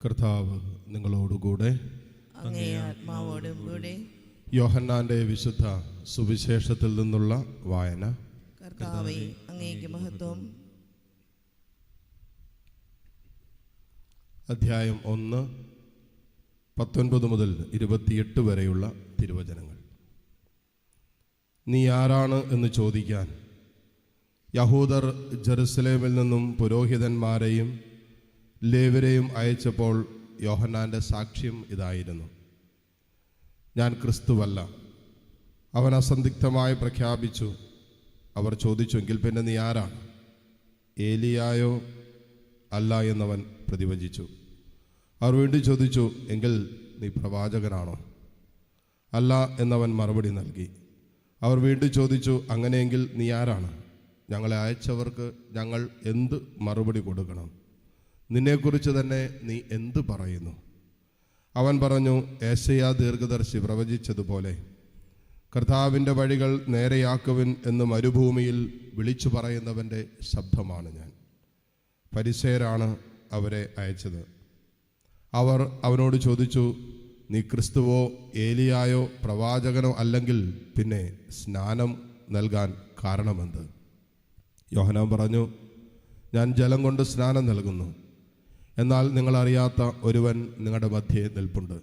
കർത്താവ് നിങ്ങളോടുകൂടെ. അങ്ങേ ആത്മാവോടും കൂടെ. യോഹന്നാന്റെ വിശുദ്ധ സുവിശേഷത്തിൽ നിന്നുള്ള വായന. കർത്താവേ, അങ്ങേക്ക് മഹത്വം. അധ്യായം 1, 19 മുതൽ 28 വരെയുള്ള തിരുവചനങ്ങൾ. നീ ആരാണ് എന്ന് ചോദിക്കാൻ യഹൂദർ ജെറുസലേമിൽ നിന്നും പുരോഹിതന്മാരെയും ലേവ്യരെയും അയച്ചപ്പോൾ യോഹന്നാന്റെ സാക്ഷ്യം ഇതായിരുന്നു: ഞാൻ ക്രിസ്തുവല്ല. അവൻ അസന്ദിഗ്ധമായി പ്രഖ്യാപിച്ചു. അവർ ചോദിച്ചു, എങ്കിൽ പിന്നെ നീ ആരാണ്? ഏലിയായോ? അല്ല എന്നവൻ പ്രതിവചിച്ചു. അവർ വീണ്ടും ചോദിച്ചു, എങ്കിൽ നീ പ്രവാചകനാണോ? അല്ല എന്നവൻ മറുപടി നൽകി. അവർ വീണ്ടും ചോദിച്ചു, അങ്ങനെയെങ്കിൽ നീ ആരാണ്? ഞങ്ങളെ അയച്ചവർക്ക് ഞങ്ങൾ എന്ത് മറുപടി കൊടുക്കണം? നിന്നെക്കുറിച്ച് തന്നെ നീ എന്ത് പറയുന്നു? അവൻ പറഞ്ഞു, ഏശയ്യാ ദീർഘദർശി പ്രവചിച്ചതുപോലെ, കർത്താവിൻ്റെ വഴികൾ നേരെയാക്കുവിൻ എന്ന് മരുഭൂമിയിൽ വിളിച്ചു പറയുന്നവൻ്റെ ശബ്ദമാണ് ഞാൻ. ഫരിസേയരാണ് അവരെ അയച്ചത്. അവർ അവനോട് ചോദിച്ചു, നീ ക്രിസ്തുവോ ഏലിയായോ പ്രവാചകനോ അല്ലെങ്കിൽ പിന്നെ സ്നാനം നൽകാൻ കാരണമെന്ത്? യോഹന്നാൻ പറഞ്ഞു, ഞാൻ ജലം കൊണ്ട് സ്നാനം നൽകുന്നു. എന്നാൽ നിങ്ങളറിയാത്ത ഒരുവൻ നിങ്ങളുടെ മധ്യേ നിൽപ്പുണ്ട്.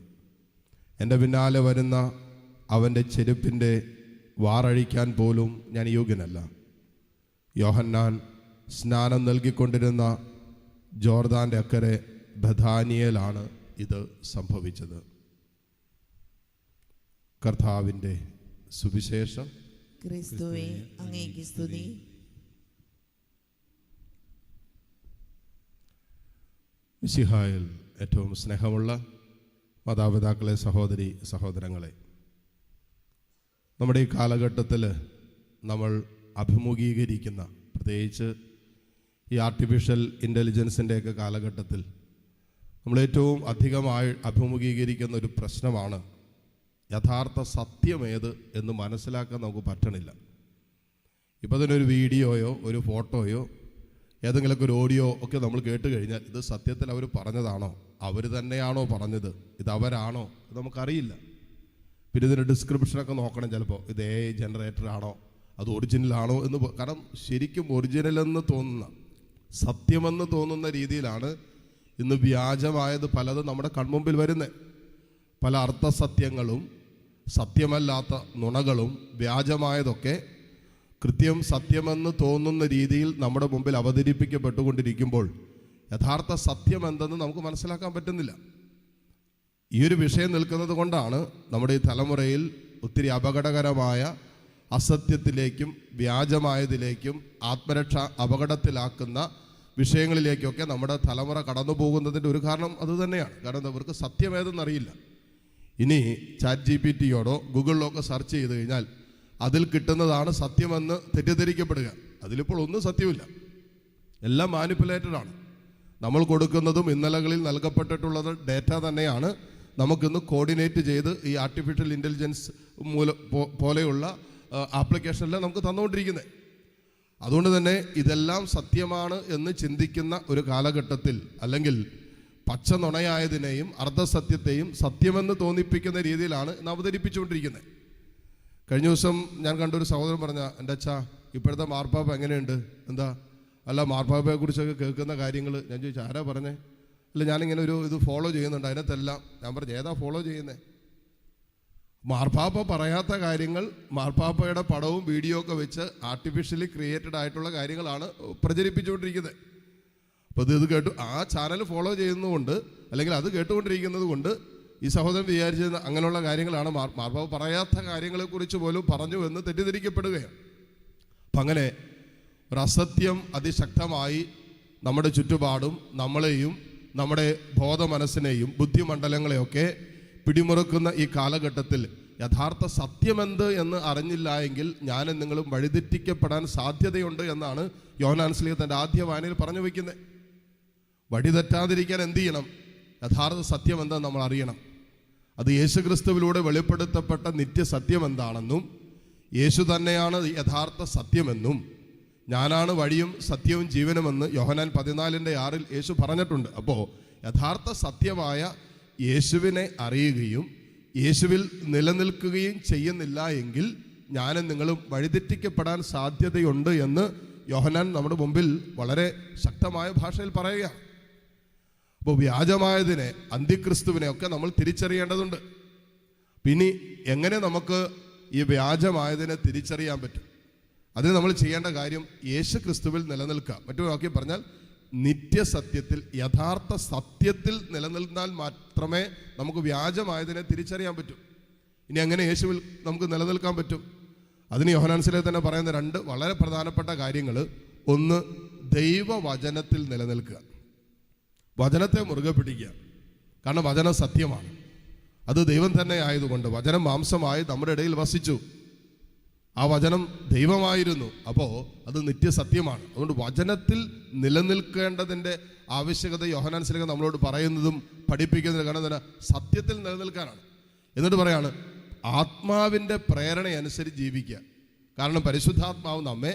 എൻ്റെ പിന്നാലെ വരുന്ന അവൻ്റെ ചെരുപ്പിൻ്റെ വാറഴിക്കാൻ പോലും ഞാൻ യോഗ്യനല്ല. യോഹന്നാൻ സ്നാനം നൽകിക്കൊണ്ടിരുന്ന ജോർദാൻ്റെ അക്കരെ ബഥാനിയയിലാണ് ഇത് സംഭവിച്ചത്. കർത്താവിൻ്റെ സുവിശേഷം. ക്രിസ്തുവേ, അങ്ങേക്ക് സ്തുതി. മിശിഹായിൽ ഏറ്റവും സ്നേഹമുള്ള മാതാപിതാക്കളെ, സഹോദരി സഹോദരങ്ങളെ, നമ്മുടെ ഈ കാലഘട്ടത്തിൽ നമ്മൾ അഭിമുഖീകരിക്കുന്ന, പ്രത്യേകിച്ച് ഈ ആർട്ടിഫിഷ്യൽ ഇൻ്റലിജൻസിൻ്റെയൊക്കെ കാലഘട്ടത്തിൽ നമ്മൾ ഏറ്റവും അധികമായി അഭിമുഖീകരിക്കുന്ന ഒരു പ്രശ്നമാണ് യഥാർത്ഥ സത്യമേത് എന്ന് മനസ്സിലാക്കാൻ നമുക്ക് പറ്റണില്ല. ഇപ്പോൾ തന്നെ ഒരു വീഡിയോയോ ഒരു ഫോട്ടോയോ ഏതെങ്കിലുമൊക്കെ ഒരു ഓഡിയോ ഒക്കെ നമ്മൾ കേട്ട് കഴിഞ്ഞാൽ ഇത് സത്യത്തിൽ അവർ പറഞ്ഞതാണോ, അവർ തന്നെയാണോ പറഞ്ഞത്, ഇത് അവരാണോ, ഇത് നമുക്കറിയില്ല. പിന്നെ ഇതിൻ്റെ ഡിസ്ക്രിപ്ഷനൊക്കെ നോക്കണം. ചിലപ്പോൾ ഇത് AI ജനറേറ്ററാണോ, അത് ഒറിജിനലാണോ എന്ന്. കാരണം ശരിക്കും ഒറിജിനലെന്ന് തോന്നുന്ന, സത്യമെന്ന് തോന്നുന്ന രീതിയിലാണ് ഇന്ന് വ്യാജമായത് പലതും നമ്മുടെ കൺമുമ്പിൽ വരുന്നത്. പല അർത്ഥസത്യങ്ങളും സത്യമല്ലാത്ത നുണകളും വ്യാജമായതൊക്കെ കൃത്യം സത്യമെന്ന് തോന്നുന്ന രീതിയിൽ നമ്മുടെ മുമ്പിൽ അവതരിപ്പിക്കപ്പെട്ടുകൊണ്ടിരിക്കുമ്പോൾ യഥാർത്ഥ സത്യം എന്തെന്ന് നമുക്ക് മനസ്സിലാക്കാൻ പറ്റുന്നില്ല. ഈ ഒരു വിഷയം നിൽക്കുന്നത് കൊണ്ടാണ് നമ്മുടെ ഈ തലമുറയിൽ ഒത്തിരി അപകടകരമായ അസത്യത്തിലേക്കും വ്യാജമായതിലേക്കും ആത്മരക്ഷ അപകടത്തിലാക്കുന്ന വിഷയങ്ങളിലേക്കൊക്കെ നമ്മുടെ തലമുറ കടന്നു പോകുന്നതിൻ്റെ ഒരു കാരണം അതുതന്നെയാണ്. കാരണം അവർക്ക് സത്യമേതെന്നറിയില്ല. ഇനി ChatGPT-യോടോ ഗൂഗിളിലോ ഒക്കെ സെർച്ച് ചെയ്ത് കഴിഞ്ഞാൽ അതിൽ കിട്ടുന്നതാണ് സത്യമെന്ന് തെറ്റിദ്ധരിക്കപ്പെടുക. അതിലിപ്പോൾ ഒന്നും സത്യമില്ല, എല്ലാം മാനിപ്പുലേറ്റഡാണ്. നമ്മൾ കൊടുക്കുന്നതും ഇന്നലകളിൽ നൽകപ്പെട്ടിട്ടുള്ളത് ഡേറ്റ തന്നെയാണ് നമുക്കിന്ന് കോർഡിനേറ്റ് ചെയ്ത് ഈ ആർട്ടിഫിഷ്യൽ ഇൻ്റലിജൻസ് പോലെയുള്ള ആപ്ലിക്കേഷനിൽ നമുക്ക് തന്നുകൊണ്ടിരിക്കുന്നത്. അതുകൊണ്ട് തന്നെ ഇതെല്ലാം സത്യമാണ് എന്ന് ചിന്തിക്കുന്ന ഒരു കാലഘട്ടത്തിൽ, അല്ലെങ്കിൽ പച്ച നുണയായതിനെയും അർദ്ധസത്യത്തെയും സത്യമെന്ന് തോന്നിപ്പിക്കുന്ന രീതിയിലാണ് ഇന്ന് അവതരിപ്പിച്ചുകൊണ്ടിരിക്കുന്നത്. കഴിഞ്ഞ ദിവസം ഞാൻ കണ്ടൊരു സഹോദരൻ പറഞ്ഞ, എൻ്റെ അച്ഛാ ഇപ്പോഴത്തെ മാർപ്പാപ്പ എങ്ങനെയുണ്ട്? എന്താ അല്ല മാർപ്പാപ്പയെക്കുറിച്ചൊക്കെ കേൾക്കുന്ന കാര്യങ്ങൾ. ഞാൻ ചോദിച്ചു, ആരാ പറഞ്ഞേ? അല്ല ഞാനിങ്ങനെ ഇത് ഫോളോ ചെയ്യുന്നുണ്ട്, അതിനകത്തെല്ലാം. ഞാൻ പറഞ്ഞു, ഏതാ ഫോളോ ചെയ്യുന്നത്? മാർപ്പാപ്പ പറയാത്ത കാര്യങ്ങൾ മാർപ്പാപ്പയുടെ പടവും വീഡിയോ ഒക്കെ വെച്ച് ആർട്ടിഫിഷ്യലി ക്രിയേറ്റഡ് ആയിട്ടുള്ള കാര്യങ്ങളാണ് പ്രചരിപ്പിച്ചുകൊണ്ടിരിക്കുന്നത്. അപ്പോൾ ഇത് കേട്ടു, ആ ചാനൽ ഫോളോ ചെയ്യുന്നതുകൊണ്ട്, അല്ലെങ്കിൽ അത് കേട്ടുകൊണ്ടിരിക്കുന്നത് കൊണ്ട് ഈ സഹോദരൻ വിചാരിച്ചത് അങ്ങനെയുള്ള കാര്യങ്ങളാണ്. മാർപ്പാപ്പ പറയാത്ത കാര്യങ്ങളെക്കുറിച്ച് പോലും പറഞ്ഞു എന്ന് തെറ്റിദ്ധരിക്കപ്പെടുകയാണ്. അപ്പം അങ്ങനെ ഒരു അസത്യം അതിശക്തമായി നമ്മുടെ ചുറ്റുപാടും നമ്മളെയും നമ്മുടെ ബോധമനസ്സിനെയും ബുദ്ധിമണ്ഡലങ്ങളെയൊക്കെ പിടിമുറുക്കുന്ന ഈ കാലഘട്ടത്തിൽ യഥാർത്ഥ സത്യമെന്ത് എന്ന് അറിഞ്ഞില്ല എങ്കിൽ ഞാനും നിങ്ങളും വഴിതെറ്റിക്കപ്പെടാൻ സാധ്യതയുണ്ട് എന്നാണ് യോഹന്നാൻ ശ്ലീഹ തൻ്റെ ആദ്യ വായനയിൽ പറഞ്ഞു വയ്ക്കുന്നത്. വഴിതെറ്റാതിരിക്കാൻ എന്ത് ചെയ്യണം? യഥാർത്ഥ സത്യം എന്താണെന്ന് നമ്മൾ അറിയണം. അത് യേശുക്രിസ്തുവിലൂടെ വെളിപ്പെടുത്തപ്പെട്ട നിത്യസത്യം എന്താണെന്നും യേശു തന്നെയാണ് യഥാർത്ഥ സത്യമെന്നും ഞാനാണ് വഴിയും സത്യവും ജീവനുമെന്ന് യോഹന്നാൻ 14:6 യേശു പറഞ്ഞിട്ടുണ്ട്. അപ്പോൾ യഥാർത്ഥ സത്യമായ യേശുവിനെ അറിയുകയും യേശുവിൽ നിലനിൽക്കുകയും ചെയ്യുന്നില്ല എങ്കിൽ ഞാനും നിങ്ങളും വഴിതെറ്റിക്കപ്പെടാൻ സാധ്യതയുണ്ട് എന്ന് യോഹന്നാൻ നമ്മുടെ മുമ്പിൽ വളരെ ശക്തമായ ഭാഷയിൽ പറയുകയാണ്. അപ്പോൾ വ്യാജമായതിനെ, അന്തിക്രിസ്തുവിനെ ഒക്കെ നമ്മൾ തിരിച്ചറിയേണ്ടതുണ്ട്. പിന്നെ എങ്ങനെ നമുക്ക് ഈ വ്യാജമായതിനെ തിരിച്ചറിയാൻ പറ്റും? അതിന് നമ്മൾ ചെയ്യേണ്ട കാര്യം യേശു ക്രിസ്തുവിൽ നിലനിൽക്കുക. മറ്റൊരു വാക്യം പറഞ്ഞാൽ നിത്യസത്യത്തിൽ, യഥാർത്ഥ സത്യത്തിൽ നിലനിന്നാൽ മാത്രമേ നമുക്ക് വ്യാജമായതിനെ തിരിച്ചറിയാൻ പറ്റൂ. ഇനി എങ്ങനെ യേശുവിൽ നമുക്ക് നിലനിൽക്കാൻ പറ്റും? അതിന് യോഹന്നാൻസിലെ തന്നെ പറയുന്ന 2 വളരെ പ്രധാനപ്പെട്ട കാര്യങ്ങൾ. ഒന്ന്, ദൈവവചനത്തിൽ നിലനിൽക്കുക. വചനത്തെ മുറുകെ പിടിക്കുക. കാരണം വചനം സത്യമാണ്. അത് ദൈവം തന്നെ ആയതുകൊണ്ട് വചനം മാംസമായി നമ്മുടെ ഇടയിൽ വസിച്ചു. ആ വചനം ദൈവമായിരുന്നു. അപ്പോൾ അത് നിത്യസത്യമാണ്. അതുകൊണ്ട് വചനത്തിൽ നിലനിൽക്കേണ്ടതിൻ്റെ ആവശ്യകത യോഹന്നാൻ സ്ലീഹ നമ്മളോട് പറയുന്നതും പഠിപ്പിക്കുന്നതും കാരണം തന്നെ സത്യത്തിൽ നിലനിൽക്കാനാണ്. എന്നിട്ട് പറയാണ് ആത്മാവിൻ്റെ പ്രേരണയനുസരിച്ച് ജീവിക്കുക. കാരണം പരിശുദ്ധാത്മാവ് നമ്മെ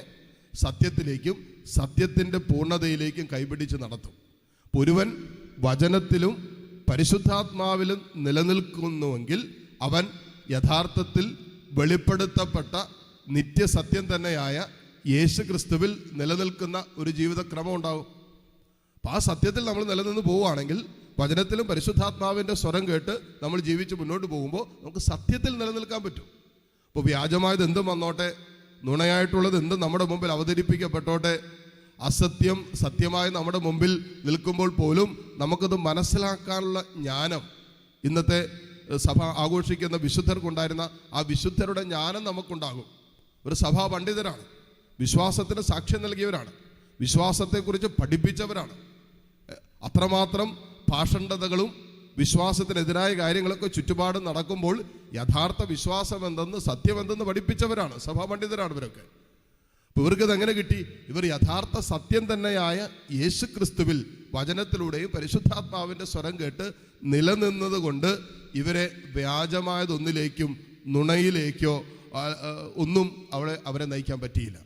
സത്യത്തിലേക്കും സത്യത്തിൻ്റെ പൂർണ്ണതയിലേക്കും കൈപിടിച്ച് നടത്തും. ഒരുവൻ വചനത്തിലും പരിശുദ്ധാത്മാവിലും നിലനിൽക്കുന്നുവെങ്കിൽ അവൻ യഥാർത്ഥത്തിൽ വെളിപ്പെടുത്തപ്പെട്ട നിത്യസത്യം തന്നെയായ യേശു ക്രിസ്തുവിൽ നിലനിൽക്കുന്ന ഒരു ജീവിതക്രമം ഉണ്ടാവും. അപ്പോൾ ആ സത്യത്തിൽ നമ്മൾ നിലനിന്ന് പോവുകയാണെങ്കിൽ, വചനത്തിലും പരിശുദ്ധാത്മാവിൻ്റെ സ്വരം കേട്ട് നമ്മൾ ജീവിച്ച് മുന്നോട്ട് പോകുമ്പോൾ നമുക്ക് സത്യത്തിൽ നിലനിൽക്കാൻ പറ്റും. അപ്പോൾ വ്യാജമായത് എന്തും വന്നോട്ടെ, നുണയായിട്ടുള്ളത് എന്തും നമ്മുടെ മുമ്പിൽ അവതരിപ്പിക്കപ്പെട്ടോട്ടെ, അസത്യം സത്യമായി നമ്മുടെ മുമ്പിൽ നിൽക്കുമ്പോൾ പോലും നമുക്കത് മനസ്സിലാക്കാനുള്ള ജ്ഞാനം ഇന്നത്തെ സഭ ആഘോഷിക്കുന്ന വിശുദ്ധർക്കുണ്ടായിരുന്ന ആ വിശുദ്ധരുടെ ജ്ഞാനം നമുക്കുണ്ടാകും. ഒരു സഭാ പണ്ഡിതരാണ്, വിശ്വാസത്തിന് സാക്ഷ്യം നൽകിയവരാണ്, വിശ്വാസത്തെക്കുറിച്ച് പഠിപ്പിച്ചവരാണ്. അത്രമാത്രം പാഷണ്ഡതകളും വിശ്വാസത്തിനെതിരായ കാര്യങ്ങളൊക്കെ ചുറ്റുപാടും നടക്കുമ്പോൾ യഥാർത്ഥ വിശ്വാസം എന്തെന്ന്, സത്യം എന്തെന്ന് പഠിപ്പിച്ചവരാണ്, സഭാ പണ്ഡിതരാണ് ഇവരൊക്കെ. അപ്പോൾ ഇവർക്കത് എങ്ങനെ കിട്ടി? ഇവർ യഥാർത്ഥ സത്യം തന്നെയായ യേശു ക്രിസ്തുവിൽ വചനത്തിലൂടെയും പരിശുദ്ധാത്മാവിൻ്റെ സ്വരം കേട്ട് നിലനിന്നത് കൊണ്ട് ഇവരെ വ്യാജമായതൊന്നിലേക്കും നുണയിലേക്കോ ഒന്നും അവരെ നയിക്കാൻ പറ്റിയില്ല.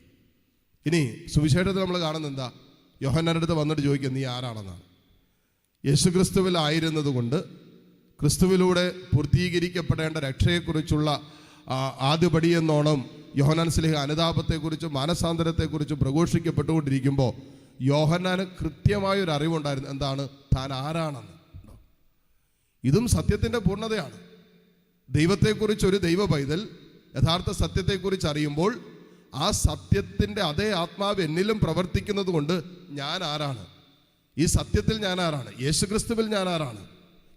ഇനി സുവിശേഷത്തിൽ നമ്മൾ കാണുന്നത് എന്താ? യോഹന്നാന്റെ അടുത്ത് വന്നിട്ട് ചോദിക്കുക, നീ ആരാണെന്നാണ്. യേശു ക്രിസ്തുവിലായിരുന്നത് കൊണ്ട് ക്രിസ്തുവിലൂടെ പൂർത്തീകരിക്കപ്പെടേണ്ട രക്ഷയെക്കുറിച്ചുള്ള ആദ്യപടിയെന്നോണം യോഹന്നാൻ സ്ലീഹ അനുതാപത്തെക്കുറിച്ചും മാനസാന്തരത്തെക്കുറിച്ചും പ്രഘോഷിക്കപ്പെട്ടുകൊണ്ടിരിക്കുമ്പോൾ യോഹന്നാന് കൃത്യമായൊരു അറിവുണ്ടായിരുന്നു. എന്താണ്? താൻ ആരാണെന്ന്. ഇതും സത്യത്തിൻ്റെ പൂർണ്ണതയാണ്. ദൈവത്തെക്കുറിച്ച് ഒരു ദൈവ പൈതൽ യഥാർത്ഥ സത്യത്തെക്കുറിച്ച് അറിയുമ്പോൾ ആ സത്യത്തിൻ്റെ അതേ ആത്മാവ് എന്നിലും പ്രവർത്തിക്കുന്നത് കൊണ്ട് ഞാൻ ആരാണ്, ഈ സത്യത്തിൽ ഞാൻ ആരാണ്, യേശുക്രിസ്തുവിൽ ഞാൻ ആരാണ്,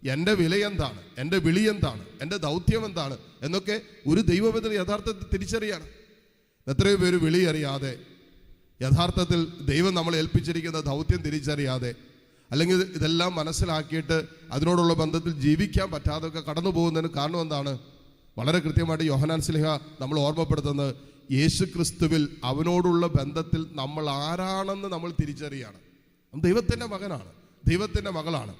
എൻ്റെ വില എന്താണ്, എൻ്റെ വിളി എന്താണ്, എൻ്റെ ദൗത്യം എന്താണ് എന്നൊക്കെ ഒരു ദൈവപൈതൽ യഥാർത്ഥത്തിൽ തിരിച്ചറിയാണ്. എത്രയോ പേര് വിളി അറിയാതെ, യഥാർത്ഥത്തിൽ ദൈവം നമ്മളെ ഏൽപ്പിച്ചിരിക്കുന്ന ദൗത്യം തിരിച്ചറിയാതെ, അല്ലെങ്കിൽ ഇതെല്ലാം മനസ്സിലാക്കിയിട്ട് അതിനോടുള്ള ബന്ധത്തിൽ ജീവിക്കാൻ പറ്റാതൊക്കെ കടന്നു പോകുന്നതിന് കാരണം എന്താണ്? വളരെ കൃത്യമായിട്ട് യോഹന്നാൻ സ്ലീഹ നമ്മൾ ഓർമ്മപ്പെടുത്തുന്നത് യേശു ക്രിസ്തുവിൽ അവനോടുള്ള ബന്ധത്തിൽ നമ്മൾ ആരാണെന്ന് നമ്മൾ തിരിച്ചറിയാണ്. ദൈവത്തിൻ്റെ മകനാണ്, ദൈവത്തിൻ്റെ മകളാണ്.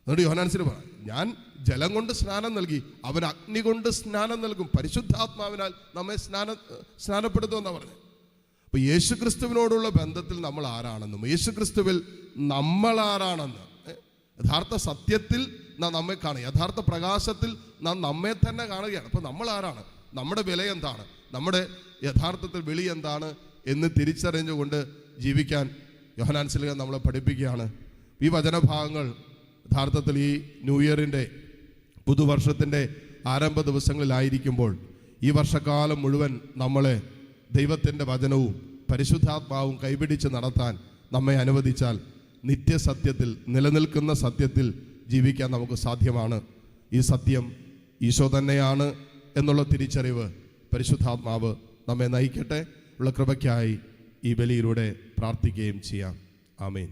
അതുകൊണ്ട് യോഹന്നാൻ സ്ലീഹ പറഞ്ഞു, ഞാൻ ജലം കൊണ്ട് സ്നാനം നൽകി, അവൻ അഗ്നി കൊണ്ട് സ്നാനം നൽകും, പരിശുദ്ധാത്മാവിനാൽ നമ്മെ സ്നാനപ്പെടുത്തുമെന്നാണ് പറഞ്ഞത്. അപ്പോൾ യേശു ക്രിസ്തുവിനോടുള്ള ബന്ധത്തിൽ നമ്മൾ ആരാണെന്നും യേശു ക്രിസ്തുവിൽ നമ്മൾ ആരാണെന്ന്, യഥാർത്ഥ സത്യത്തിൽ നാം നമ്മെ കാണുക, യഥാർത്ഥ പ്രകാശത്തിൽ നാം നമ്മെ തന്നെ കാണുകയാണ്. അപ്പോൾ നമ്മൾ ആരാണ്, നമ്മുടെ വില എന്താണ്, നമ്മുടെ യഥാർത്ഥത്തിൽ വിളി എന്താണ് എന്ന് തിരിച്ചറിഞ്ഞുകൊണ്ട് ജീവിക്കാൻ യോഹന്നാൻ സ്ലീഹ നമ്മളെ പഠിപ്പിക്കുകയാണ്. ഈ വചനഭാഗങ്ങൾ യഥാർത്ഥത്തിൽ ഈ ന്യൂ ഇയറിൻ്റെ പുതുവർഷത്തിൻ്റെ ആരംഭ ദിവസങ്ങളിലായിരിക്കുമ്പോൾ ഈ വർഷക്കാലം മുഴുവൻ നമ്മളെ ദൈവത്തിൻ്റെ വചനവും പരിശുദ്ധാത്മാവും കൈപിടിച്ച് നടത്താൻ നമ്മെ അനുവദിച്ചാൽ നിത്യസത്യത്തിൽ, നിലനിൽക്കുന്ന സത്യത്തിൽ ജീവിക്കാൻ നമുക്ക് സാധ്യമാണ്. ഈ സത്യം ഈശോ തന്നെയാണ് എന്നുള്ള തിരിച്ചറിവ് പരിശുദ്ധാത്മാവ് നമ്മെ നയിക്കട്ടെ. ഉള്ള കൃപയ്ക്കായി ഈ ബലിയിലൂടെ പ്രാർത്ഥിക്കുകയും ചെയ്യാം. ആമേൻ.